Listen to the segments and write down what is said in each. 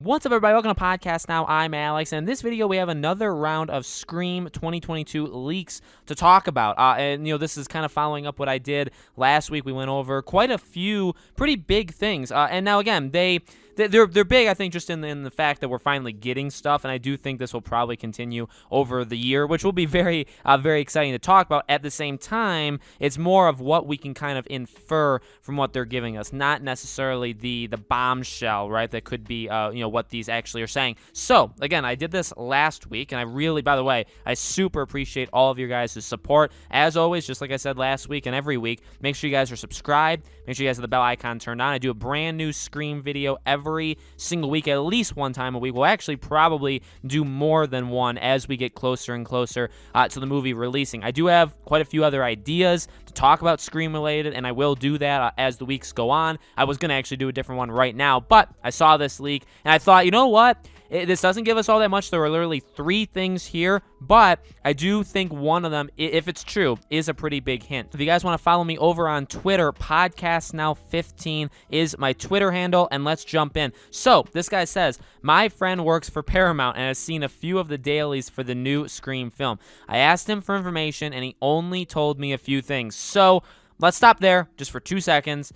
What's up, everybody? Welcome to Podcast Now. I'm Alex, and in this video, we have another round of Scream 2022 leaks to talk about. This is kind of following up what I did last week. We went over quite a few pretty big things, and now again, they're big, I think, just in the fact that we're finally getting stuff, and I do think this will probably continue over the year, which will be very exciting to talk about. At the same time, it's more of what we can kind of infer from what they're giving us, not necessarily the bombshell, right, that could be, what these actually are saying. So, again, I did this last week, and I really, by the way, I super appreciate all of your guys' support. As always, just like I said last week and every week, make sure you guys are subscribed. Make sure you guys have the bell icon turned on. I do a brand new Scream video every single week, at least one time a week. We'll actually probably do more than one as we get closer and closer to the movie releasing. I do have quite a few other ideas to talk about Scream related, and I will do that as the weeks go on. I was going to actually do a different one right now, but I saw this leak, and I thought, you know what? This doesn't give us all that much. There were literally 3 things here, but I do think one of them, if it's true, is a pretty big hint. If you guys want to follow me over on Twitter, PodcastNow15 is my Twitter handle, and let's jump in. So, this guy says, my friend works for Paramount and has seen a few of the dailies for the new Scream film. I asked him for information, and he only told me a few things. So, let's stop there just for 2 seconds.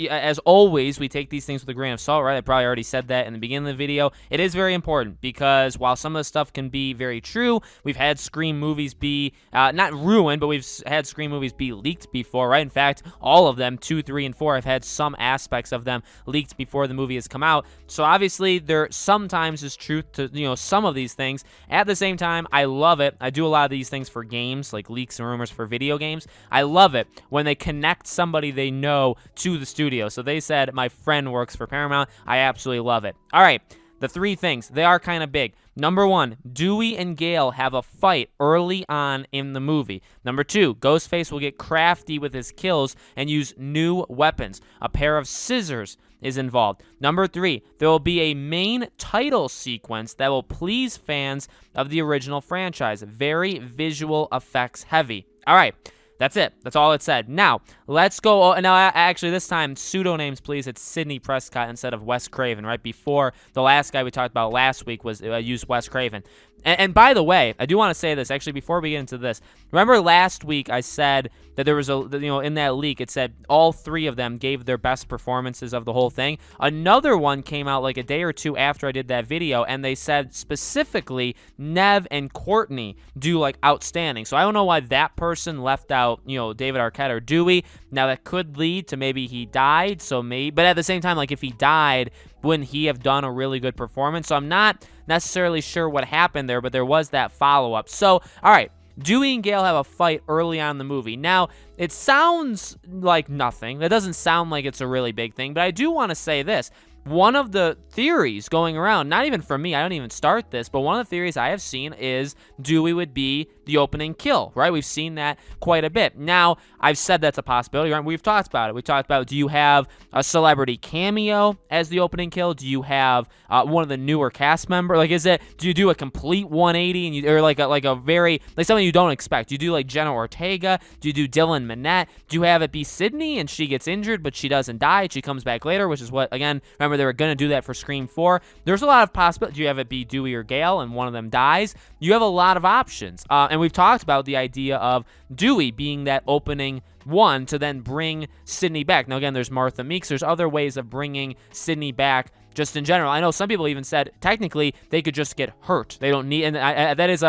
As always, we take these things with a grain of salt, right? I probably already said that in the beginning of the video. It is very important because while some of the stuff can be very true, we've had Scream movies be, not ruined, but we've had Scream movies be leaked before, right? In fact, all of them, 2, 3, and 4, have had some aspects of them leaked before the movie has come out. So obviously, there sometimes is truth to, some of these things. At the same time, I love it. I do a lot of these things for games, like leaks and rumors for video games. I love it when they connect somebody they know to the studio. So they said, my friend works for Paramount. I absolutely love it. All right, the 3 things, they are kind of big. Number 1, Dewey and Gale have a fight early on in the movie. Number 2, Ghostface will get crafty with his kills and use new weapons. A pair of scissors is involved. Number 3, there will be a main title sequence that will please fans of the original franchise. Very visual effects heavy. All right. That's it. That's all it said. Now, let's go. Now, actually, this time, pseudonames, please. It's Sidney Prescott instead of Wes Craven, right? Before, the last guy we talked about last week was used Wes Craven. And by the way, I do want to say this, actually, before we get into this. Remember last week I said that there was in that leak, it said all 3 of them gave their best performances of the whole thing. Another one came out like a day or 2 after I did that video, and they said specifically Nev and Courtney do like outstanding. So I don't know why that person left out, David Arquette or Dewey. Now that could lead to maybe he died, but at the same time, like if he died, wouldn't he have done a really good performance? So I'm not necessarily sure what happened there, but there was that follow-up. So, all right, Dewey and Gale have a fight early on in the movie. Now, it sounds like nothing. That doesn't sound like it's a really big thing, but I do want to say this. One of the theories going around, not even from me, I don't even start this, but one of the theories I have seen is Dewey would be the opening kill, right? We've seen that quite a bit. Now, I've said that's a possibility, right? We've talked about it. We talked about, do you have a celebrity cameo as the opening kill? Do you have one of the newer cast members? Like, do you do a complete 180 or like something you don't expect? Do you do like Jenna Ortega? Do you do Dylan Minnette? Do you have it be Sydney and she gets injured, but she doesn't die? She comes back later, which is what, again, remember they were going to do that for Scream 4. There's a lot of possibilities. Do you have it be Dewey or Gale and one of them dies? You have a lot of options. And we've talked about the idea of Dewey being that opening one to then bring Sydney back. Now, again, there's Martha Meeks. There's other ways of bringing Sydney back just in general. I know some people even said technically they could just get hurt. They don't need, and that's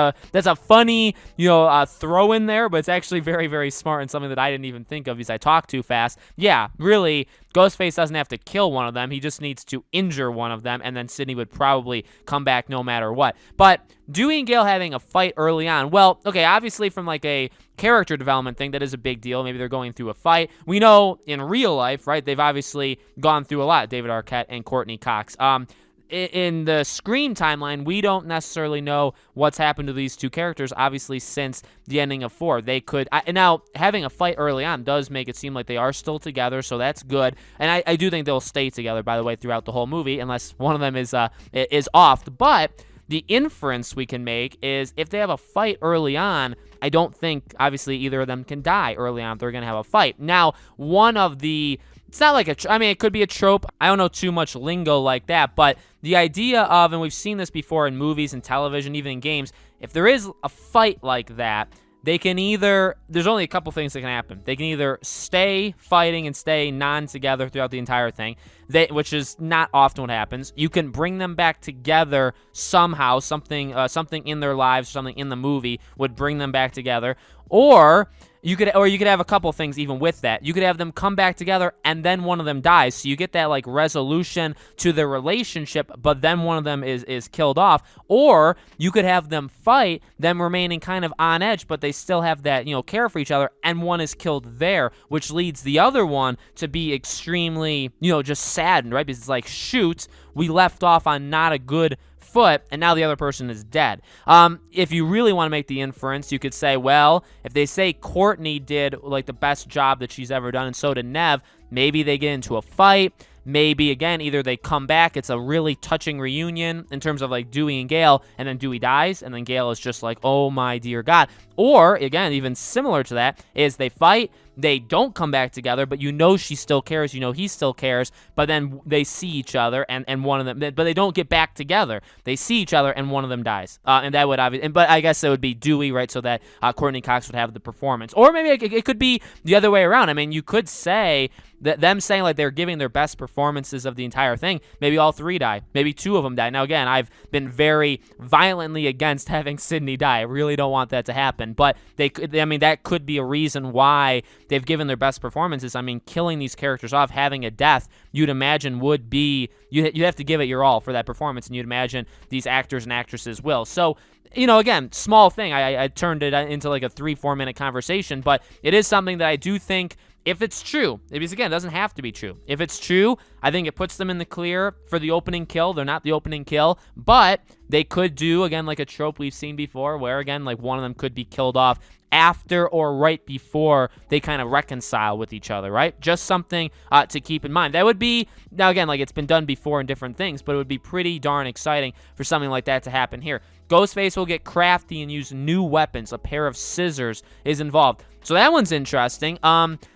a funny throw in there, but it's actually very, very smart and something that I didn't even think of because I talk too fast. Yeah, really, Ghostface doesn't have to kill one of them. He just needs to injure one of them, and then Sydney would probably come back no matter what. But Dewey and Gale having a fight early on, well, okay, obviously from like a character development thing, that is a big deal. Maybe they're going through a fight. We know in real life, right, they've obviously gone through a lot, David Arquette and Courtney Cox. In the Scream timeline, we don't necessarily know what's happened to these 2 characters, obviously, since the ending of 4. They could... now, having a fight early on does make it seem like they are still together, so that's good. And I do think they'll stay together, by the way, throughout the whole movie, unless one of them is off. But the inference we can make is if they have a fight early on, I don't think, obviously, either of them can die early on if they're going to have a fight. Now, one of the it's not like I mean, it could be a trope. I don't know too much lingo like that, but the idea of, and we've seen this before in movies and television, even in games, if there is a fight like that, they can either, there's only a couple things that can happen. They can either stay fighting and stay non-together throughout the entire thing, which is not often what happens. You can bring them back together somehow, something in their lives, something in the movie would bring them back together, or you could have a couple things even with that. You could have them come back together and then one of them dies. So you get that like resolution to their relationship, but then one of them is killed off. Or you could have them fight, them remaining kind of on edge, but they still have that, care for each other, and one is killed there, which leads the other one to be extremely, just saddened, right? Because it's like, shoot, we left off on not a good foot, and now the other person is dead. If you really want to make the inference, you could say, well, if they say Courtney did like the best job that she's ever done, and so did Nev, maybe they get into a fight. Maybe, again, either they come back, it's a really touching reunion in terms of like Dewey and Gale, and then Dewey dies, and then Gale is just like, oh my dear God. Or, again, even similar to that, is they fight, they don't come back together, but she still cares, he still cares, but then they see each other, and one of them, but they don't get back together. They see each other, and one of them dies. And that would obviously, but I guess it would be Dewey, right, so that Courtney Cox would have the performance. Or maybe it could be the other way around. I mean, you could say that them saying like they're giving their best performances of the entire thing, maybe all three die, maybe two of them die. Now, again, I've been very violently against having Sydney die. I really don't want that to happen, but that could be a reason why they've given their best performances. I mean, killing these characters off, having a death, you'd imagine would be, you have to give it your all for that performance, and you'd imagine these actors and actresses will. So, again, small thing. I turned it into like a 3-4 minute conversation, but it is something that I do think, if it's true, because again, it doesn't have to be true. If it's true, I think it puts them in the clear for the opening kill. They're not the opening kill, but they could do, again, like a trope we've seen before, where, again, like one of them could be killed off after or right before they kind of reconcile with each other, right? Just something to keep in mind. That would be, now again, like it's been done before in different things, but it would be pretty darn exciting for something like that to happen here. Ghostface will get crafty and use new weapons. A pair of scissors is involved. So that one's interesting.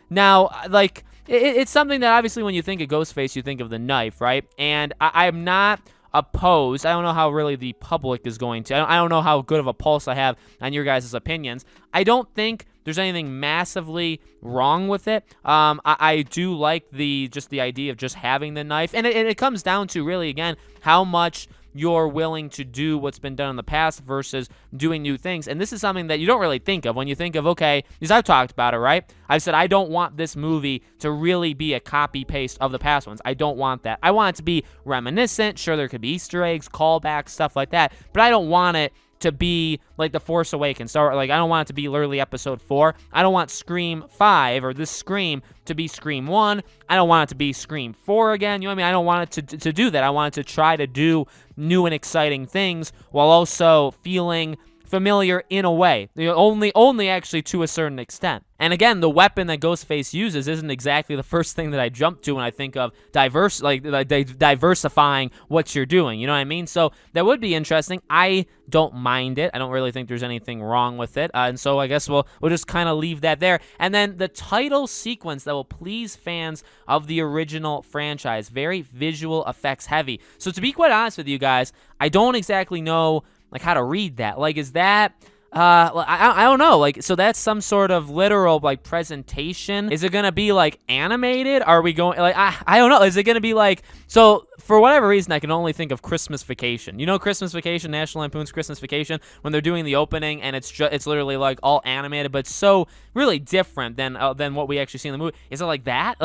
Now, like, it's something that obviously when you think of Ghostface, you think of the knife, right? And I'm not opposed. I don't know how really the public is going to. I don't know how good of a pulse I have on your guys' opinions. I don't think there's anything massively wrong with it. I do like the idea of just having the knife. And it comes down to really, again, how much you're willing to do what's been done in the past versus doing new things. And this is something that you don't really think of when you think of, okay, because I've talked about it, right? I've said I don't want this movie to really be a copy-paste of the past ones. I don't want that. I want it to be reminiscent. Sure, there could be Easter eggs, callbacks, stuff like that, but I don't want it to be like The Force Awakens. So, like, I don't want it to be literally Episode 4. I don't want Scream 5 or this Scream to be Scream 1. I don't want it to be Scream 4 again. You know what I mean? I don't want it to do that. I want it to try to do new and exciting things while also feeling familiar in a way. Only actually to a certain extent. And again, the weapon that Ghostface uses isn't exactly the first thing that I jump to when I think of diversifying what you're doing. You know what I mean? So that would be interesting. I don't mind it. I don't really think there's anything wrong with it. And so I guess we'll just kind of leave that there. And then the title sequence that will please fans of the original franchise. Very visual effects heavy. So to be quite honest with you guys, I don't exactly know like how to read that. Like, is that I don't know. Like, so that's some sort of literal like presentation. Is it gonna be like animated? Are we going like I don't know. Is it gonna be like, so for whatever reason I can only think of Christmas Vacation. You know Christmas Vacation, National Lampoon's Christmas Vacation, when they're doing the opening and it's literally like all animated, but it's so really different than what we actually see in the movie. Is it like that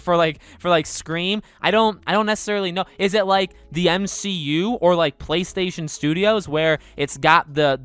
for like Scream? I don't necessarily know. Is it like the MCU or like PlayStation Studios where it's got the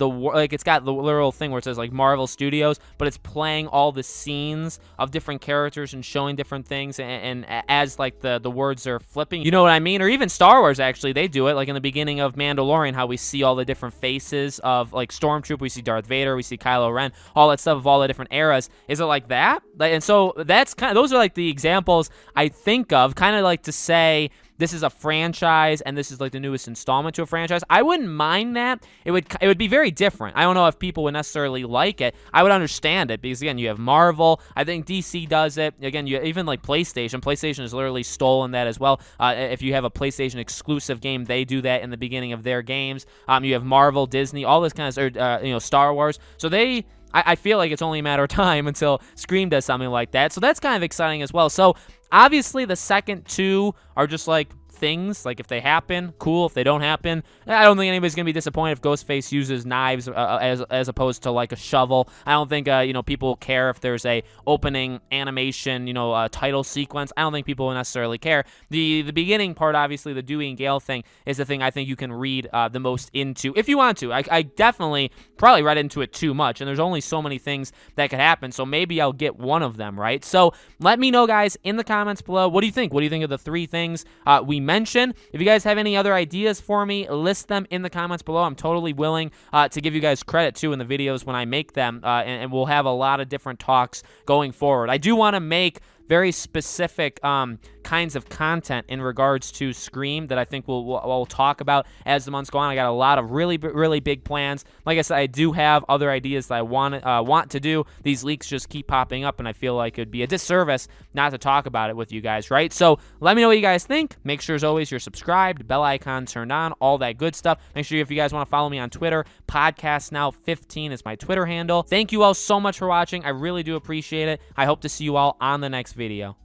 literal thing where it says like Marvel Studios, but it's playing all the scenes of different characters and showing different things and as like the words are flipping, you know what I mean? Or even Star Wars, actually, they do it like in the beginning of Mandalorian, how we see all the different faces of like Stormtrooper, we see Darth Vader, we see Kylo Ren, all that stuff of all the different eras. Is it like that? And so that's those are like the examples I think of, kind of like to say this is a franchise and this is like the newest installment to a franchise, I wouldn't mind that. It would be very different. I don't know if people would necessarily like it. I would understand it because, again, you have Marvel. I think DC does it. Again, you even like PlayStation. PlayStation has literally stolen that as well. If you have a PlayStation exclusive game, they do that in the beginning of their games. You have Marvel, Disney, all this kind of, Star Wars. So I feel like it's only a matter of time until Scream does something like that. So that's kind of exciting as well. So obviously the second two are just like things. Like if they happen, cool. If they don't happen, I don't think anybody's gonna be disappointed if Ghostface uses knives as opposed to like a shovel. I don't think people care if there's a opening animation title sequence. I don't think people will necessarily care. The beginning part, obviously the Dewey and Gale thing, is the thing I think you can read the most into if you want to. I definitely probably read into it too much, and there's only so many things that could happen, so maybe I'll get one of them, right? So let me know, guys, in the comments below. What do you think? What do you think of the three things we mentioned? If you guys have any other ideas for me, list them in the comments below. I'm totally willing to give you guys credit too in the videos when I make them, and we'll have a lot of different talks going forward. I do want to make very specific kinds of content in regards to Scream that I think we'll talk about as the months go on. I got a lot of really big plans. Like I said, I do have other ideas that I want to do. These leaks just keep popping up, and I feel like it would be a disservice not to talk about it with you guys, right? So let me know what you guys think. Make sure, as always, you're subscribed, bell icon turned on, all that good stuff. Make sure if you guys want to follow me on Twitter, PodcastNow15 is my Twitter handle. Thank you all so much for watching. I really do appreciate it. I hope to see you all on the next video.